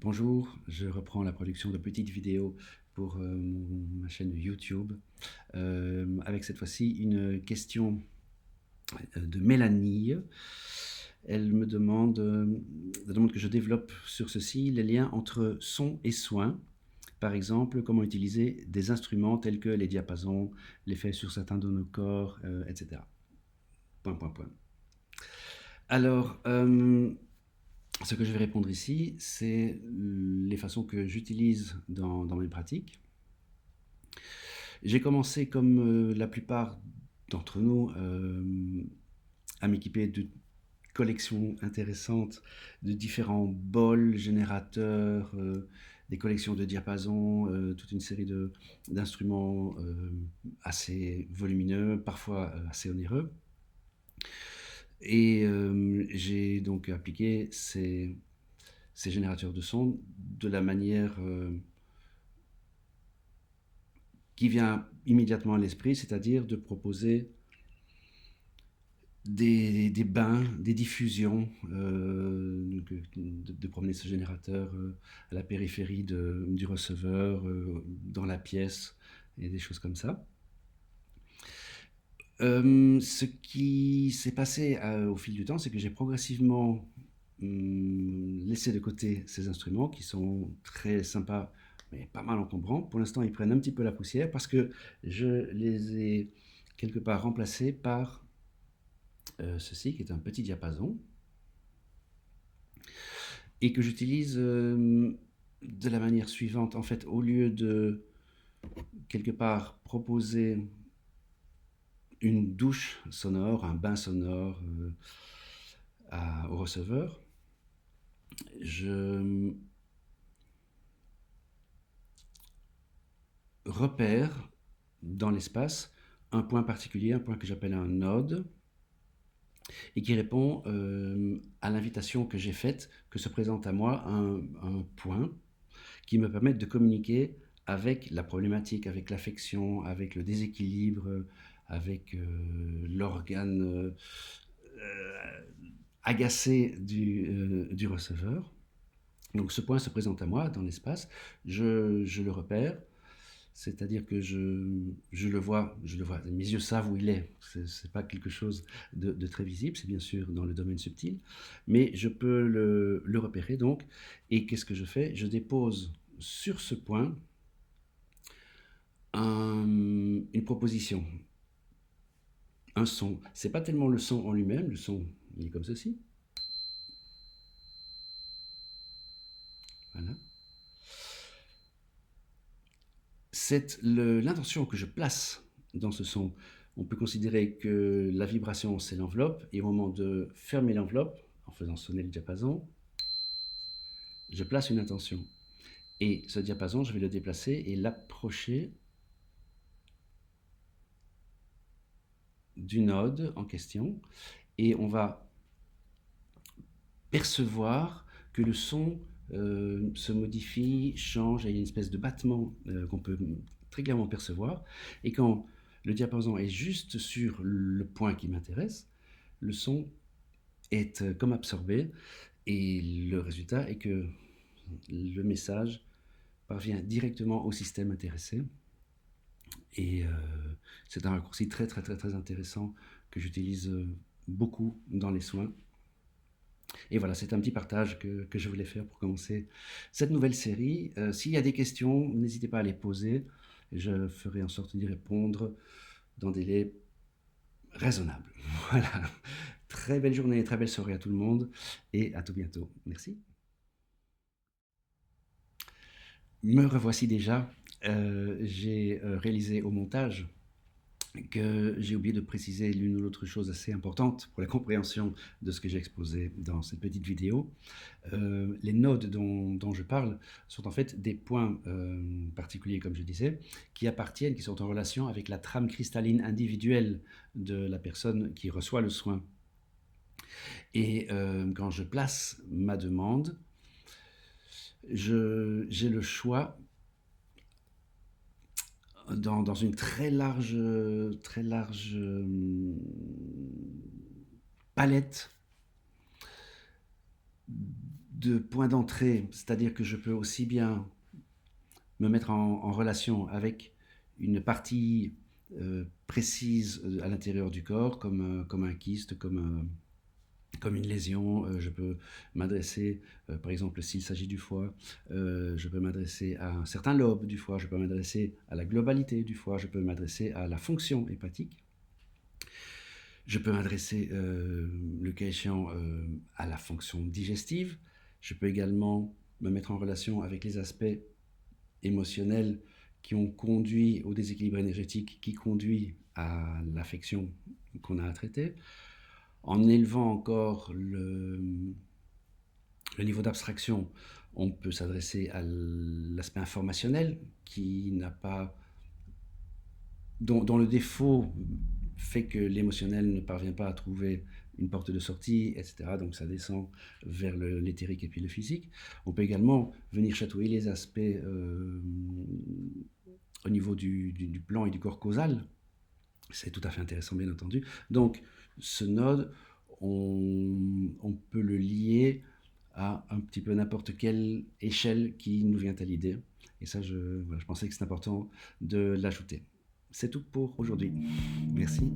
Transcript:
Bonjour, je reprends la production de petites vidéos pour ma chaîne YouTube, avec cette fois-ci une question de Mélanie. Elle demande que je développe sur ceci les liens entre son et soin. Par exemple, comment utiliser des instruments tels que les diapasons, l'effet sur certains de nos corps, etc. Point, point, point. Alors, ce que je vais répondre ici, c'est les façons que j'utilise dans mes pratiques. J'ai commencé comme la plupart d'entre nous à m'équiper de collections intéressantes de différents bols, générateurs, des collections de diapasons, toute une série d'instruments assez volumineux, parfois assez onéreux. Et j'ai donc appliqué ces générateurs de sons de la manière qui vient immédiatement à l'esprit, c'est-à-dire de proposer des bains, des diffusions, de promener ce générateur à la périphérie du receveur, dans la pièce, et des choses comme ça. Ce qui s'est passé au fil du temps, c'est que j'ai progressivement laissé de côté ces instruments qui sont très sympas, mais pas mal encombrants. Pour l'instant, ils prennent un petit peu la poussière parce que je les ai quelque part remplacés par ceci, qui est un petit diapason, et que j'utilise de la manière suivante. En fait, au lieu de quelque part proposer une douche sonore, un bain sonore au receveur, je repère dans l'espace un point particulier, un point que j'appelle un node, et qui répond à l'invitation que j'ai faite, que se présente à moi un point qui me permet de communiquer avec la problématique, avec l'affection, avec le déséquilibre, avec l'organe agacé du receveur. Donc ce point se présente à moi dans l'espace, je le repère, c'est-à-dire que je le vois, mes yeux savent où il est. C'est pas quelque chose de très visible, c'est bien sûr dans le domaine subtil, mais je peux le repérer donc. Et qu'est-ce que je fais? Je dépose sur ce point une proposition, un son. C'est pas tellement le son en lui-même, le son il est comme ceci. Voilà. C'est l'intention que je place dans ce son. On peut considérer que la vibration, c'est l'enveloppe, et au moment de fermer l'enveloppe, en faisant sonner le diapason, je place une intention. Et ce diapason, je vais le déplacer et l'approcher du node en question, et on va percevoir que le son se modifie, change, et il y a une espèce de battement qu'on peut très clairement percevoir. Et quand le diapason est juste sur le point qui m'intéresse, le son est comme absorbé, et le résultat est que le message parvient directement au système intéressé. Et c'est un raccourci très très très très intéressant que j'utilise beaucoup dans les soins. Et voilà, c'est un petit partage que je voulais faire pour commencer cette nouvelle série. S'il y a des questions, n'hésitez pas à les poser. Je ferai en sorte d'y répondre dans des délais raisonnables. Voilà. Très belle journée, très belle soirée à tout le monde, et à tout bientôt. Merci. Me revoici déjà. J'ai réalisé au montage que j'ai oublié de préciser l'une ou l'autre chose assez importante pour la compréhension de ce que j'ai exposé dans cette petite vidéo. Les nodes dont je parle sont en fait des points particuliers, comme je disais, qui sont en relation avec la trame cristalline individuelle de la personne qui reçoit le soin. Et quand je place ma demande, j'ai le choix dans une très large palette de point d'entrée, c'est-à-dire que je peux aussi bien me mettre en relation avec une partie précise à l'intérieur du corps, comme un kyste, comme une lésion. Je peux m'adresser, par exemple, s'il s'agit du foie, je peux m'adresser à un certain lobe du foie, je peux m'adresser à la globalité du foie, je peux m'adresser à la fonction hépatique. Je peux m'adresser, le cas échéant, à la fonction digestive. Je peux également me mettre en relation avec les aspects émotionnels qui ont conduit au déséquilibre énergétique qui conduit à l'affection qu'on a à traiter. En élevant encore le niveau d'abstraction, on peut s'adresser à l'aspect informationnel qui n'a pas, dont le défaut fait que l'émotionnel ne parvient pas à trouver une porte de sortie, etc. Donc ça descend vers l'éthérique et puis le physique. On peut également venir chatouiller les aspects au niveau du plan et du corps causal. C'est tout à fait intéressant, bien entendu. Donc ce node, on peut le lier à un petit peu n'importe quelle échelle qui nous vient à l'idée. Et ça, voilà, je pensais que c'est important de l'ajouter. C'est tout pour aujourd'hui. Merci.